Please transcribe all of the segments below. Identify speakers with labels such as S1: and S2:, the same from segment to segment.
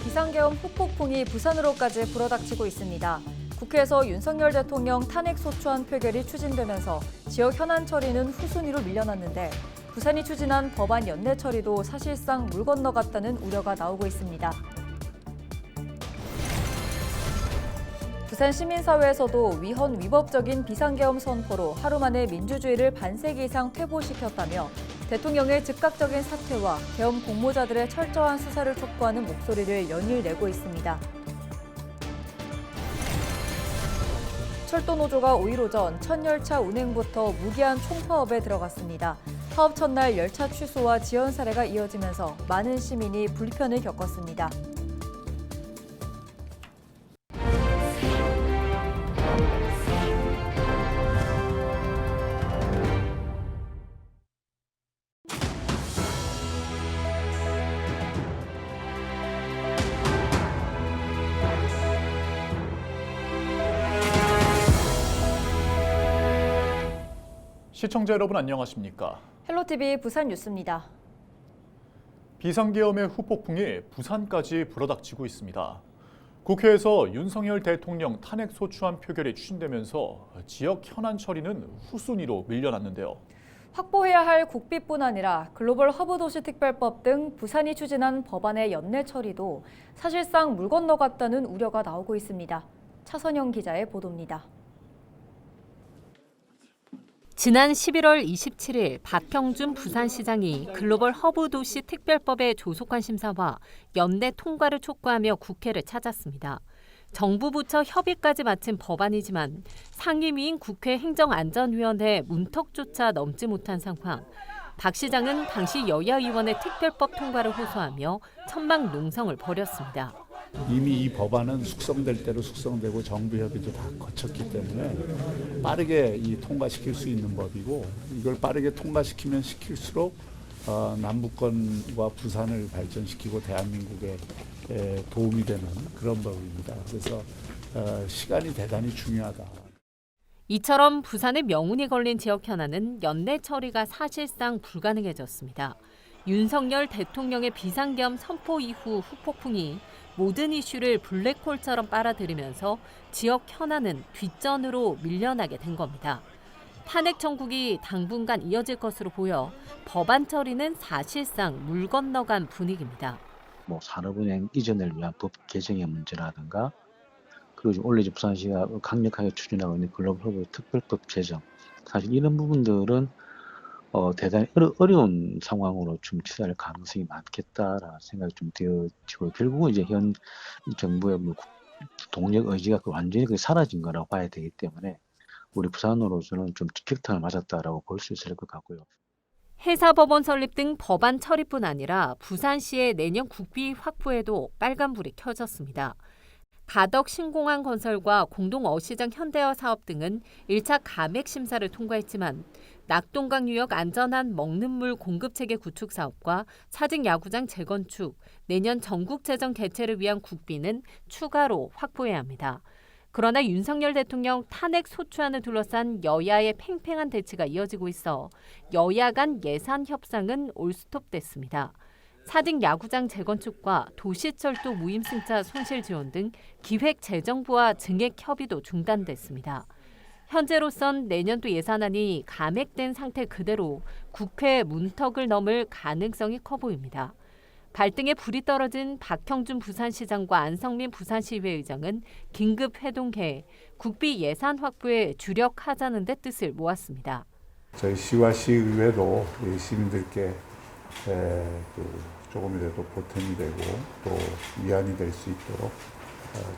S1: 비상계엄 후폭풍이 부산으로까지 불어닥치고 있습니다. 국회에서 윤석열 대통령 탄핵 소추안 표결이 추진되면서 지역 현안 처리는 후순위로 밀려났는데 부산이 추진한 법안 연내 처리도 사실상 물 건너갔다는 우려가 나오고 있습니다. 부산 시민사회에서도 위헌 위법적인 비상계엄 선포로 하루 만에 민주주의를 반세기 이상 퇴보시켰다며 대통령의 즉각적인 사퇴와 계엄 공모자들의 철저한 수사를 촉구하는 목소리를 연일 내고 있습니다. 철도노조가 5일 오전 첫 열차 운행부터 무기한 총파업에 들어갔습니다. 파업 첫날 열차 취소와 지연 사례가 이어지면서 많은 시민이 불편을 겪었습니다.
S2: 시청자 여러분 안녕하십니까?
S1: 헬로티비 부산 뉴스입니다.
S2: 비상계엄의 후폭풍이 부산까지 불어닥치고 있습니다. 국회에서 윤석열 대통령 탄핵 소추안 표결이 추진되면서 지역 현안 처리는 후순위로 밀려났는데요.
S1: 확보해야 할 국비뿐 아니라 글로벌 허브 도시 특별법 등 부산이 추진한 법안의 연내 처리도 사실상 물 건너갔다는 우려가 나오고 있습니다. 차선영 기자의 보도입니다.
S3: 지난 11월 27일 박형준 부산시장이 글로벌 허브 도시 특별법의 조속한 심사와 연내 통과를 촉구하며 국회를 찾았습니다. 정부 부처 협의까지 마친 법안이지만 상임위인 국회 행정안전위원회 문턱조차 넘지 못한 상황. 박 시장은 당시 여야 의원의 특별법 통과를 호소하며 천막 농성을 벌였습니다.
S4: 이미 이 법안은 숙성될 대로 숙성되고 정부 협의도 다 거쳤기 때문에 빠르게 통과시킬 수 있는 법이고 이걸 빠르게 통과시키면 시킬수록 남북권과 부산을 발전시키고 대한민국에 도움이 되는 그런 법입니다. 그래서 시간이 대단히 중요하다.
S3: 이처럼 부산의 명운이 걸린 지역 현안은 연내 처리가 사실상 불가능해졌습니다. 윤석열 대통령의 비상계엄 선포 이후 후폭풍이 모든 이슈를 블랙홀처럼 빨아들이면서 지역 현안은 뒷전으로 밀려나게 된 겁니다. 탄핵 정국이 당분간 이어질 것으로 보여 법안 처리는 사실상 물 건너간 분위기입니다.
S5: 산업은행 이전을 위한 법 개정의 문제라든가 그리고 지금 원래 부산시가 강력하게 추진하고 있는 글로벌 허브 특별법 제정 사실 이런 부분들은 대단히 어려운 상황으로 좀 치달을 가능성이 많겠다라는 생각이 좀 되어지고 결국은 이제 현 정부의 동력 의지가 완전히 사라진 거라고 봐야 되기 때문에 우리 부산으로서는 좀 직격탄을 맞았다라고 볼 수 있을 것 같고요.
S3: 해사법원 설립 등 법안 처리뿐 아니라 부산시의 내년 국비 확보에도 빨간불이 켜졌습니다. 가덕 신공항 건설과 공동어시장 현대화 사업 등은 1차 감액 심사를 통과했지만 낙동강 유역 안전한 먹는 물 공급체계 구축 사업과 사직 야구장 재건축, 내년 전국 재정 개최를 위한 국비는 추가로 확보해야 합니다. 그러나 윤석열 대통령 탄핵 소추안을 둘러싼 여야의 팽팽한 대치가 이어지고 있어 여야 간 예산 협상은 올스톱됐습니다. 사직 야구장 재건축과 도시철도 무임승차 손실 지원 등 기획재정부와 증액 협의도 중단됐습니다. 현재로선 내년도 예산안이 감액된 상태 그대로 국회 문턱을 넘을 가능성이 커 보입니다. 발등에 불이 떨어진 박형준 부산시장과 안성민 부산시의회의장은 긴급 회동해 국비 예산 확보에 주력하자는 데 뜻을 모았습니다.
S6: 저희 시와 시의회도 시민들께 조금이라도 보탬이 되고 또 위안이 될 수 있도록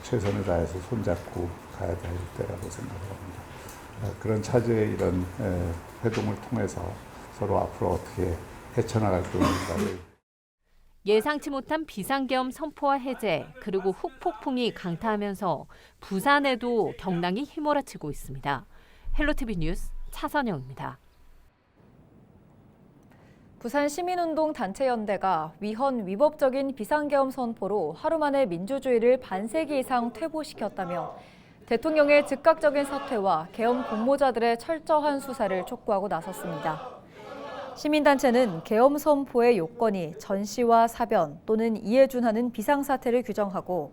S6: 최선을 다해서 손잡고 가야 될 때라고 생각합니다. 그런 차제의 이런 회동을 통해서 서로 앞으로 어떻게 헤쳐나갈 것인가를
S3: 예상치 못한 비상계엄 선포와 해제 그리고 후폭풍이 강타하면서 부산에도 경랑이 휘몰아치고 있습니다. 헬로티비 뉴스 차선영입니다.
S1: 부산 시민운동 단체연대가 위헌 위법적인 비상계엄 선포로 하루 만에 민주주의를 반세기 이상 퇴보시켰다며 대통령의 즉각적인 사퇴와 계엄 공모자들의 철저한 수사를 촉구하고 나섰습니다. 시민단체는 계엄 선포의 요건이 전시와 사변 또는 이에 준하는 비상사태를 규정하고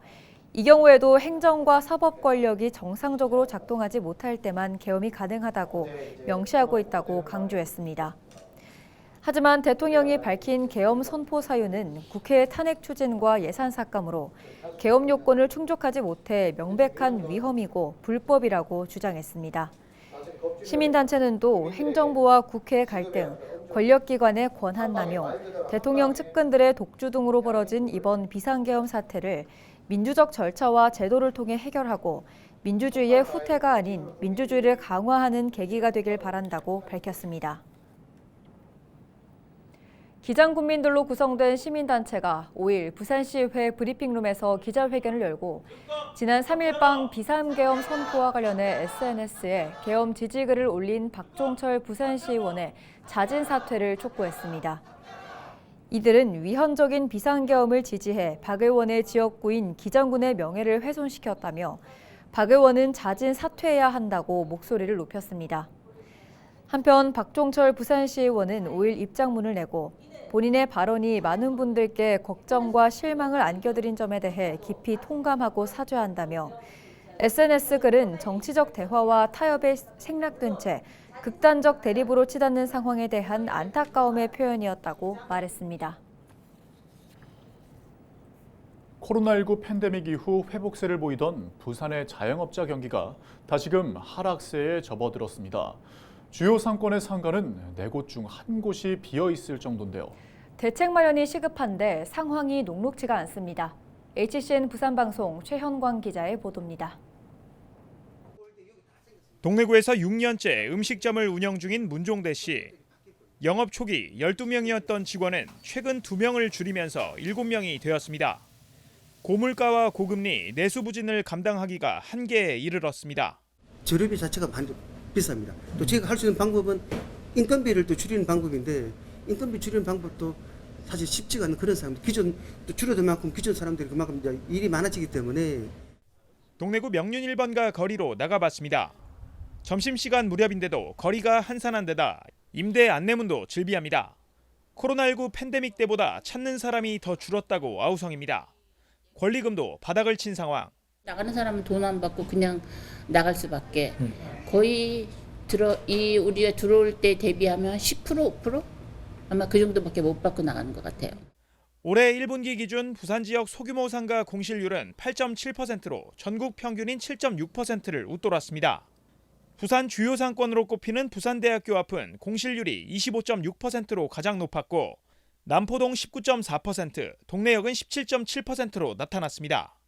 S1: 이 경우에도 행정과 사법 권력이 정상적으로 작동하지 못할 때만 계엄이 가능하다고 명시하고 있다고 강조했습니다. 하지만 대통령이 밝힌 계엄 선포 사유는 국회의 탄핵 추진과 예산 삭감으로 계엄 요건을 충족하지 못해 명백한 위헌이고 불법이라고 주장했습니다. 시민단체는 또 행정부와 국회의 갈등, 권력기관의 권한 남용, 대통령 측근들의 독주 등으로 벌어진 이번 비상계엄 사태를 민주적 절차와 제도를 통해 해결하고 민주주의의 후퇴가 아닌 민주주의를 강화하는 계기가 되길 바란다고 밝혔습니다. 기장군민들로 구성된 시민단체가 5일 부산시의회 브리핑룸에서 기자회견을 열고 지난 3일 밤 비상계엄 선포와 관련해 SNS에 계엄 지지글을 올린 박종철 부산시의원의 자진 사퇴를 촉구했습니다. 이들은 위헌적인 비상계엄을 지지해 박 의원의 지역구인 기장군의 명예를 훼손시켰다며 박 의원은 자진 사퇴해야 한다고 목소리를 높였습니다. 한편 박종철 부산시의원은 5일 입장문을 내고 본인의 발언이 많은 분들께 걱정과 실망을 안겨드린 점에 대해 깊이 통감하고 사죄한다며 SNS 글은 정치적 대화와 타협에 생략된 채 극단적 대립으로 치닫는 상황에 대한 안타까움의 표현이었다고 말했습니다.
S2: 코로나19 팬데믹 이후 회복세를 보이던 부산의 자영업자 경기가 다시금 하락세에 접어들었습니다. 주요 상권의 상가는 4곳 중 1곳이 비어있을 정도인데요.
S1: 대책 마련이 시급한데 상황이 녹록지가 않습니다. HCN 부산방송 최현광 기자의 보도입니다.
S7: 동래구에서 6년째 음식점을 운영 중인 문종대 씨. 영업 초기 12명이었던 직원은 최근 2명을 줄이면서 7명이 되었습니다. 고물가와 고금리, 내수 부진을 감당하기가 한계에 이르렀습니다.
S8: 재료비 자체가 많이 비쌉니다. 또 제가 할 수 있는 방법은 인건비를 또 줄이는 방법인데 인건비 줄이는 방법도 사실 쉽지가 않은 그런 상황입니다. 기존 또 줄여들 만큼 기존 사람들이 그만큼 이제 일이 많아지기 때문에
S7: 동래구 명륜 1번가 거리로 나가봤습니다. 점심시간 무렵인데도 거리가 한산한 데다 임대 안내문도 즐비합니다. 코로나19 팬데믹 때보다 찾는 사람이 더 줄었다고 아우성입니다. 권리금도 바닥을 친 상황.
S9: 나가는 사람은 돈 안 받고 그냥 나갈 수밖에. 거의 우리가 들어올 때 대비하면 10% 5% 아마 그 정도밖에 못 받고 나가는 것 같아요.
S7: 올해 1분기 기준 부산 지역 소규모 상가 공실률은 8.7%로 전국 평균인 7.6%를 웃돌았습니다. 부산 주요 상권으로 꼽히는 부산대학교 앞은 공실률이 25.6%로 가장 높았고 남포동 19.4%, 동래역은 17.7%로 나타났습니다.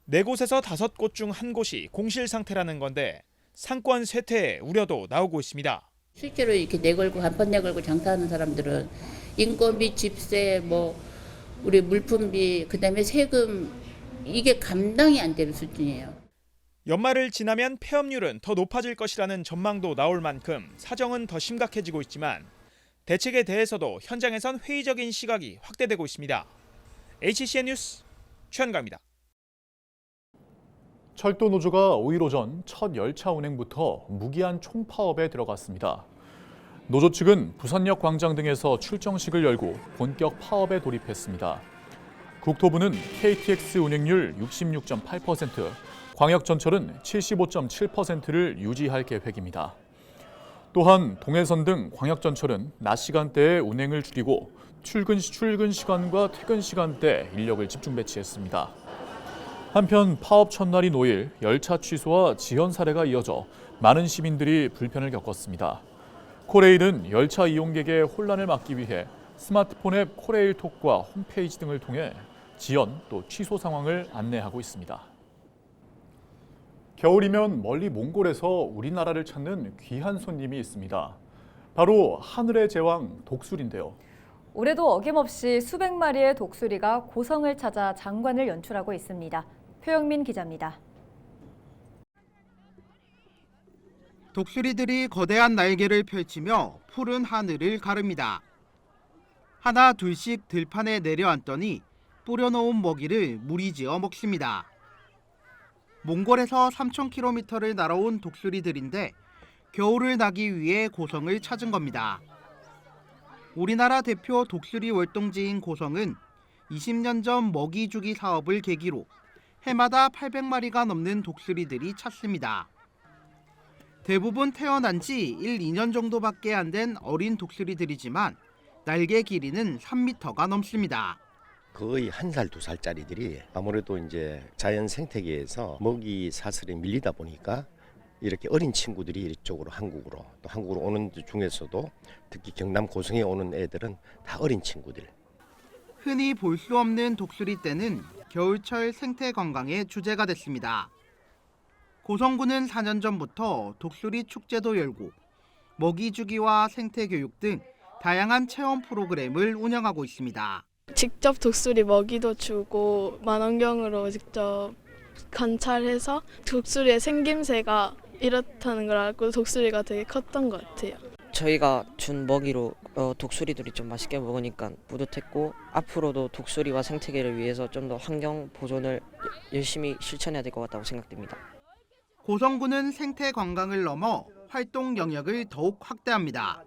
S7: 4곳에서 5곳 중 1곳이 공실 상태라는 건데 상권 쇠퇴의 우려도 나오고 있습니다.
S9: 실제로 이렇게 내걸고 한번 내걸고 장사하는 사람들은 인건비, 집세, 우리 물품비, 그다음에 세금 이게 감당이 안 되는 수준이에요.
S7: 연말을 지나면 폐업률은 더 높아질 것이라는 전망도 나올 만큼 사정은 더 심각해지고 있지만 대책에 대해서도 현장에선 회의적인 시각이 확대되고 있습니다. HCN 뉴스 최현가입니다.
S2: 철도노조가 5일 오전 첫 열차 운행부터 무기한 총파업에 들어갔습니다. 노조 측은 부산역 광장 등에서 출정식을 열고 본격 파업에 돌입했습니다. 국토부는 KTX 운행률 66.8%, 광역전철은 75.7%를 유지할 계획입니다. 또한 동해선 등 광역전철은 낮 시간대에 운행을 줄이고 출근 시간과 퇴근 시간대 인력을 집중 배치했습니다. 한편 파업 첫날인 5일 열차 취소와 지연 사례가 이어져 많은 시민들이 불편을 겪었습니다. 코레일은 열차 이용객의 혼란을 막기 위해 스마트폰 앱 코레일톡과 홈페이지 등을 통해 지연 또 취소 상황을 안내하고 있습니다. 겨울이면 멀리 몽골에서 우리나라를 찾는 귀한 손님이 있습니다. 바로 하늘의 제왕 독수리인데요.
S1: 올해도 어김없이 수백 마리의 독수리가 고성을 찾아 장관을 연출하고 있습니다. 표영민 기자입니다.
S10: 독수리들이 거대한 날개를 펼치며 푸른 하늘을 가릅니다. 하나 둘씩 들판에 내려앉더니 뿌려놓은 먹이를 무리지어 먹습니다. 몽골에서 3,000km를 날아온 독수리들인데 겨울을 나기 위해 고성을 찾은 겁니다. 우리나라 대표 독수리 월동지인 고성은 20년 전 먹이 주기 사업을 계기로 해마다 800마리가 넘는 독수리들이 찾습니다. 대부분 태어난 지 1, 2년 정도밖에 안 된 어린 독수리들이지만 날개 길이는 3m가 넘습니다.
S11: 거의 1살, 2살짜리들이 아무래도 이제 자연 생태계에서 먹이 사슬에 밀리다 보니까 이렇게 어린 친구들이 이쪽으로 한국으로 또 한국으로 오는 중에서도 특히 경남 고성에 오는 애들은 다 어린 친구들.
S10: 흔히 볼 수 없는 독수리 떼는 겨울철 생태 관광의 주제가 됐습니다. 고성군은 4년 전부터 독수리 축제도 열고 먹이 주기와 생태 교육 등 다양한 체험 프로그램을 운영하고 있습니다.
S12: 직접 독수리 먹이도 주고 망원경으로 직접 관찰해서 독수리의 생김새가 이렇다는 걸 알고 독수리가 되게 컸던 것 같아요.
S13: 저희가 준 먹이로 독수리들이 좀 맛있게 먹으니까 뿌듯했고 앞으로도 독수리와 생태계를 위해서 좀 더 환경 보존을 열심히 실천해야 될 것 같다고 생각됩니다.
S10: 고성군은 생태 관광을 넘어 활동 영역을 더욱 확대합니다.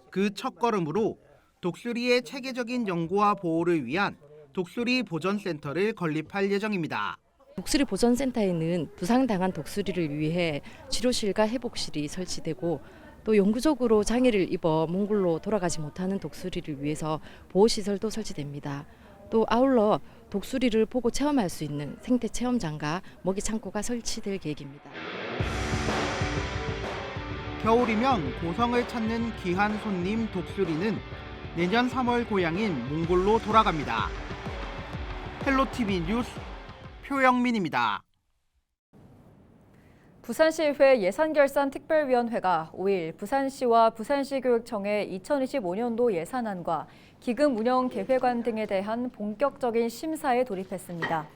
S10: 그 첫걸음으로 독수리의 체계적인 연구와 보호를 위한 독수리 보전센터를 건립할 예정입니다.
S14: 독수리 보전센터에는 부상당한 독수리를 위해 치료실과 회복실이 설치되고 또 영구적으로 장애를 입어 몽골로 돌아가지 못하는 독수리를 위해서 보호시설도 설치됩니다. 또 아울러 독수리를 보고 체험할 수 있는 생태 체험장과 먹이 창고가 설치될 계획입니다.
S10: 겨울이면 고성을 찾는 귀한 손님 독수리는 내년 3월 고향인 몽골로 돌아갑니다. 헬로티비 뉴스 표영민입니다.
S1: 부산시의회 예산결산특별위원회가 5일 부산시와 부산시교육청의 2025년도 예산안과 기금 운영 계획안 등에 대한 본격적인 심사에 돌입했습니다.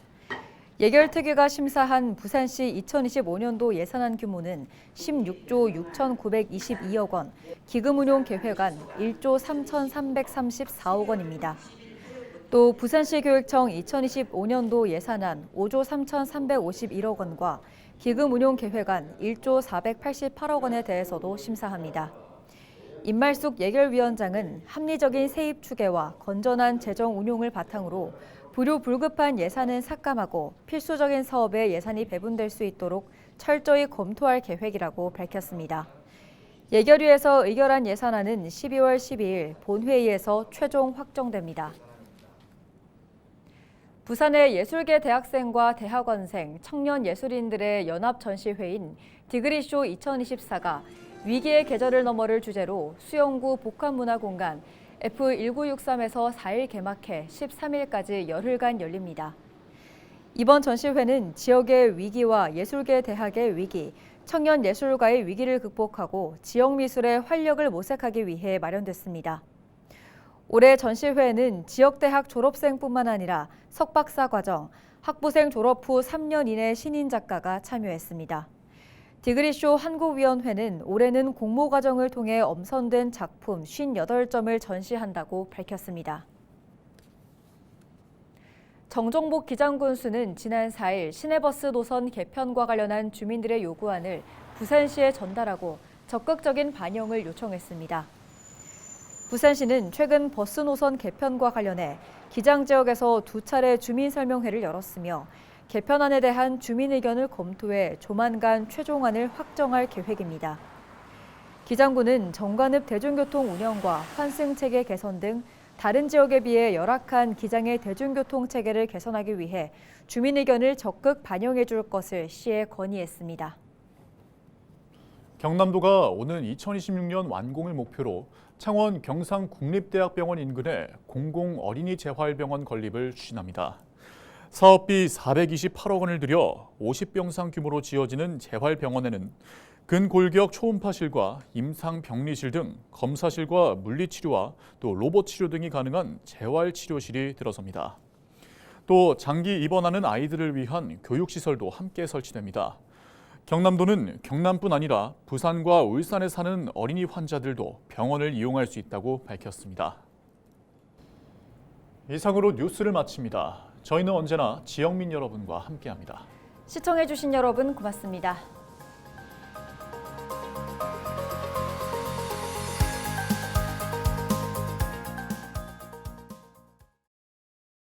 S1: 예결특위가 심사한 부산시 2025년도 예산안 규모는 16조 6,922억 원, 기금 운용 계획안 1조 3,334억 원입니다. 또 부산시 교육청 2025년도 예산안 5조 3,351억 원과 기금 운용 계획안 1조 488억 원에 대해서도 심사합니다. 임말숙 예결위원장은 합리적인 세입 추계와 건전한 재정 운용을 바탕으로 불효불급한 예산은 삭감하고 필수적인 사업에 예산이 배분될 수 있도록 철저히 검토할 계획이라고 밝혔습니다. 예결위에서 의결한 예산안은 12월 12일 본회의에서 최종 확정됩니다. 부산의 예술계 대학생과 대학원생, 청년 예술인들의 연합 전시회인 디그리쇼 2024가 위기의 계절을 너머를 주제로 수영구 복합문화공간 F1963에서 4일 개막해 13일까지 열흘간 열립니다. 이번 전시회는 지역의 위기와 예술계 대학의 위기, 청년 예술가의 위기를 극복하고 지역 미술의 활력을 모색하기 위해 마련됐습니다. 올해 전시회에는 지역대학 졸업생뿐만 아니라 석박사 과정, 학부생 졸업 후 3년 이내 신인 작가가 참여했습니다. 디그리쇼 한국위원회는 올해는 공모 과정을 통해 엄선된 작품 58점을 전시한다고 밝혔습니다. 정종복 기장군수는 지난 4일 시내버스 노선 개편과 관련한 주민들의 요구안을 부산시에 전달하고 적극적인 반영을 요청했습니다. 부산시는 최근 버스 노선 개편과 관련해 기장 지역에서 2차례 주민 설명회를 열었으며 개편안에 대한 주민 의견을 검토해 조만간 최종안을 확정할 계획입니다. 기장군은 정관읍 대중교통 운영과 환승 체계 개선 등 다른 지역에 비해 열악한 기장의 대중교통 체계를 개선하기 위해 주민 의견을 적극 반영해 줄 것을 시에 건의했습니다.
S2: 경남도가 오는 2026년 완공을 목표로 창원 경상국립대학병원 인근에 공공 어린이 재활병원 건립을 추진합니다. 사업비 428억 원을 들여 50병상 규모로 지어지는 재활병원에는 근골격 초음파실과 임상병리실 등 검사실과 물리치료와 또 로봇치료 등이 가능한 재활치료실이 들어섭니다. 또 장기 입원하는 아이들을 위한 교육시설도 함께 설치됩니다. 경남도는 경남뿐 아니라 부산과 울산에 사는 어린이 환자들도 병원을 이용할 수 있다고 밝혔습니다. 이상으로 뉴스를 마칩니다. 저희는 언제나 지영민 여러분과 함께합니다.
S1: 시청해주신 여러분 고맙습니다.